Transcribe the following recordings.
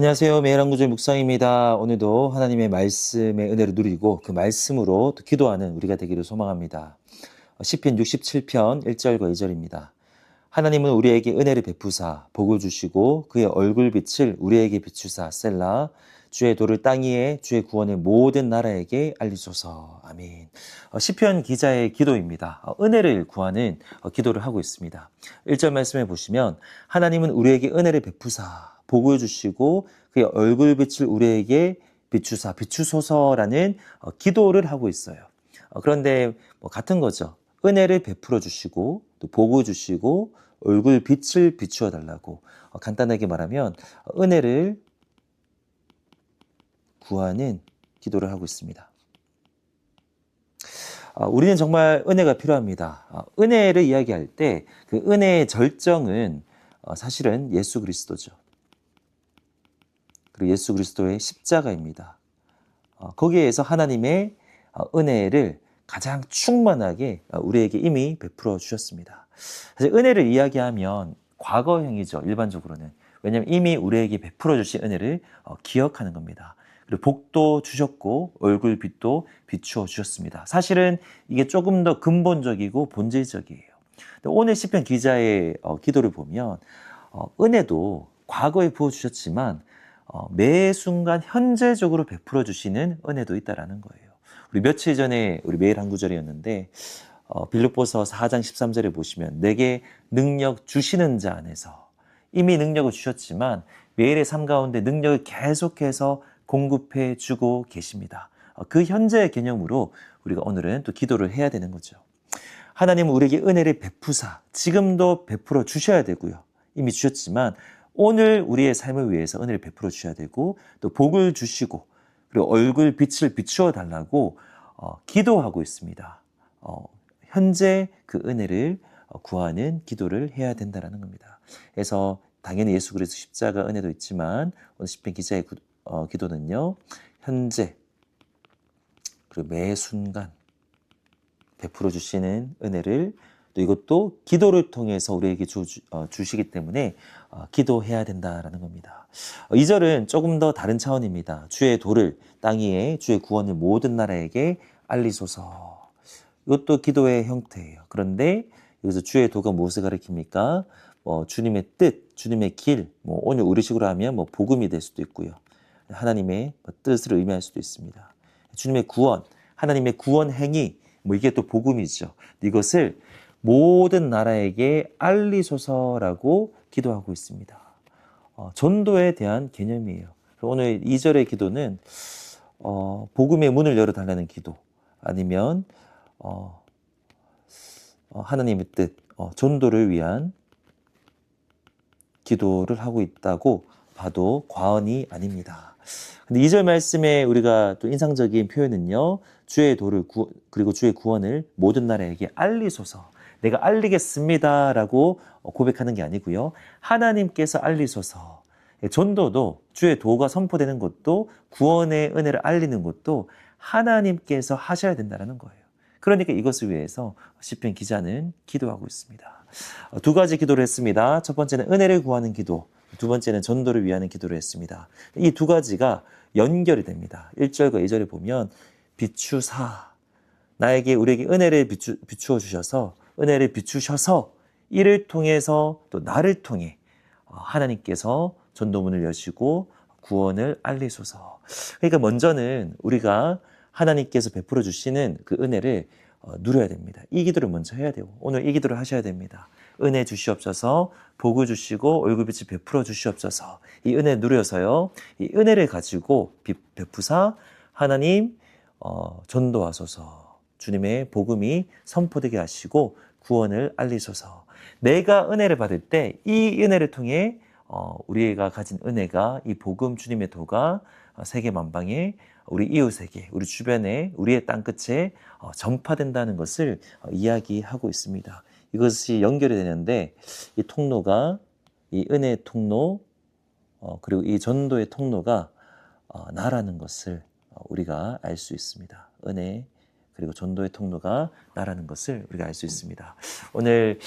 안녕하세요. 매일 한 구절 묵상입니다. 오늘도 하나님의 말씀의 은혜를 누리고 그 말씀으로 또 기도하는 우리가 되기를 소망합니다. 시편 67편 1절과 2절입니다. 하나님은 우리에게 은혜를 베푸사 복을 주시고 그의 얼굴빛을 우리에게 비추사 셀라. 주의 도를 땅 위에 주의 구원을 모든 나라에게 알리소서. 아멘. 시편 기자의 기도입니다. 은혜를 구하는 기도를 하고 있습니다. 1절 말씀해 보시면 하나님은 우리에게 은혜를 베푸사 복을 주시고 그의 얼굴빛을 우리에게 비추사 비추소서라는 기도를 하고 있어요. 그런데 같은 거죠. 은혜를 베풀어 주시고 또 복을 주시고 얼굴빛을 비추어 달라고 간단하게 말하면 은혜를 구하는 기도를 하고 있습니다. 우리는 정말 은혜가 필요합니다. 은혜를 이야기할 때 그 은혜의 절정은 사실은 예수 그리스도죠. 그리고 예수 그리스도의 십자가입니다. 거기에서 하나님의 은혜를 가장 충만하게 우리에게 이미 베풀어 주셨습니다. 사실 은혜를 이야기하면 과거형이죠. 일반적으로는. 왜냐하면 이미 우리에게 베풀어 주신 은혜를 기억하는 겁니다. 그리고 복도 주셨고 얼굴빛도 비추어 주셨습니다. 사실은 이게 조금 더 근본적이고 본질적이에요. 오늘 시편 기자의 기도를 보면 은혜도 과거에 부어주셨지만 매 순간 현재적으로 베풀어 주시는 은혜도 있다라는 거예요. 우리 며칠 전에 우리 매일 한 구절이었는데 빌립보서 4장 13절에 보시면 내게 능력 주시는 자 안에서 이미 능력을 주셨지만 매일의 삶 가운데 능력을 계속해서 공급해 주고 계십니다. 그 현재의 개념으로 우리가 오늘은 또 기도를 해야 되는 거죠. 하나님은 우리에게 은혜를 베푸사 지금도 베풀어 주셔야 되고요. 이미 주셨지만 오늘 우리의 삶을 위해서 은혜를 베풀어 주셔야 되고 또 복을 주시고 그리고 얼굴 빛을 비추어 달라고 기도하고 있습니다. 현재 그 은혜를 구하는 기도를 해야 된다는 겁니다. 그래서 당연히 예수 그리스도 십자가 은혜도 있지만 오늘 시편 기자의 기도는요. 현재 그리고 매 순간 베풀어 주시는 은혜를 또 이것도 기도를 통해서 우리에게 주시기 때문에 기도해야 된다라는 겁니다. 2절은 조금 더 다른 차원입니다. 주의 도를 땅 위에 주의 구원을 모든 나라에게 알리소서. 이것도 기도의 형태예요. 그런데 여기서 주의 도가 무엇을 가리킵니까? 주님의 뜻, 주님의 길, 오늘 우리식으로 하면 복음이 될 수도 있고요. 하나님의 뜻을 의미할 수도 있습니다. 주님의 구원, 하나님의 구원 행위, 이게 또 복음이죠. 이것을 모든 나라에게 알리소서라고 기도하고 있습니다. 전도에 대한 개념이에요. 오늘 2절의 기도는 복음의 문을 열어달라는 기도 아니면 하나님의 뜻, 전도를 위한 기도를 하고 있다고 봐도 과언이 아닙니다. 근데 2절 말씀에 우리가 또 인상적인 표현은요. 주의 도를 그리고 주의 구원을 모든 나라에게 알리소서. 내가 알리겠습니다라고 고백하는 게 아니고요. 하나님께서 알리소서. 전도도 주의 도가 선포되는 것도 구원의 은혜를 알리는 것도 하나님께서 하셔야 된다는 거예요. 그러니까 이것을 위해서 시편 기자는 기도하고 있습니다. 두 가지 기도를 했습니다. 첫 번째는 은혜를 구하는 기도, 두 번째는 전도를 위하는 기도를 했습니다. 이 두 가지가 연결이 됩니다. 1절과 2절에 보면 비추사, 나에게 우리에게 은혜를 비추어 주셔서 은혜를 비추셔서 이를 통해서 또 나를 통해 하나님께서 전도문을 여시고 구원을 알리소서. 그러니까 먼저는 우리가 하나님께서 베풀어 주시는 그 은혜를 누려야 됩니다. 이 기도를 먼저 해야 되고 오늘 이 기도를 하셔야 됩니다. 은혜 주시옵소서, 복을 주시고 얼굴빛을 베풀어 주시옵소서. 이 은혜 누려서요. 이 은혜를 가지고 베푸사 하나님 전도하소서. 주님의 복음이 선포되게 하시고 구원을 알리소서. 내가 은혜를 받을 때 이 은혜를 통해 우리가 가진 은혜가 이 복음 주님의 도가 세계 만방에 우리 이웃에게 우리 주변에 우리의 땅끝에 전파된다는 것을 이야기하고 있습니다. 이것이 연결이 되는데 이 통로가 이 은혜의 통로 그리고 이 전도의 통로가 나라는 것을 우리가 알 수 있습니다. 은혜 그리고 전도의 통로가 나라는 것을 우리가 알 수 있습니다. 오늘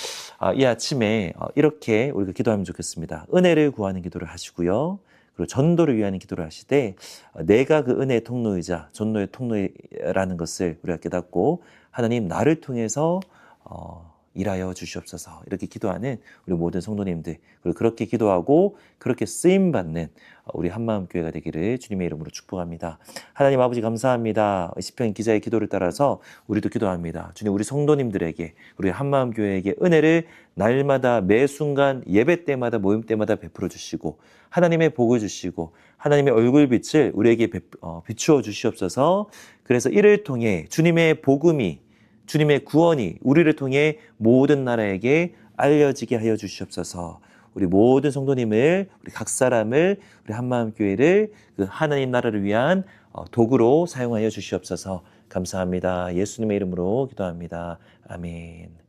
이 아침에 이렇게 우리가 기도하면 좋겠습니다. 은혜를 구하는 기도를 하시고요. 그리고 전도를 위한 기도를 하실 때 내가 그 은혜의 통로이자 전도의 통로라는 것을 우리가 깨닫고 하나님 나를 통해서 일하여 주시옵소서 이렇게 기도하는 우리 모든 성도님들 그리고 그렇게 기도하고 그렇게 쓰임받는 우리 한마음교회가 되기를 주님의 이름으로 축복합니다. 하나님 아버지 감사합니다. 시편 기자의 기도를 따라서 우리도 기도합니다. 주님 우리 성도님들에게 우리 한마음교회에게 은혜를 날마다 매 순간 예배 때마다 모임 때마다 베풀어 주시고 하나님의 복을 주시고 하나님의 얼굴빛을 우리에게 비추어 주시옵소서. 그래서 이를 통해 주님의 복음이 주님의 구원이 우리를 통해 모든 나라에게 알려지게 하여 주시옵소서. 우리 모든 성도님을 우리 각 사람을 우리 한마음교회를 그 하나님 나라를 위한 도구로 사용하여 주시옵소서. 감사합니다. 예수님의 이름으로 기도합니다. 아멘.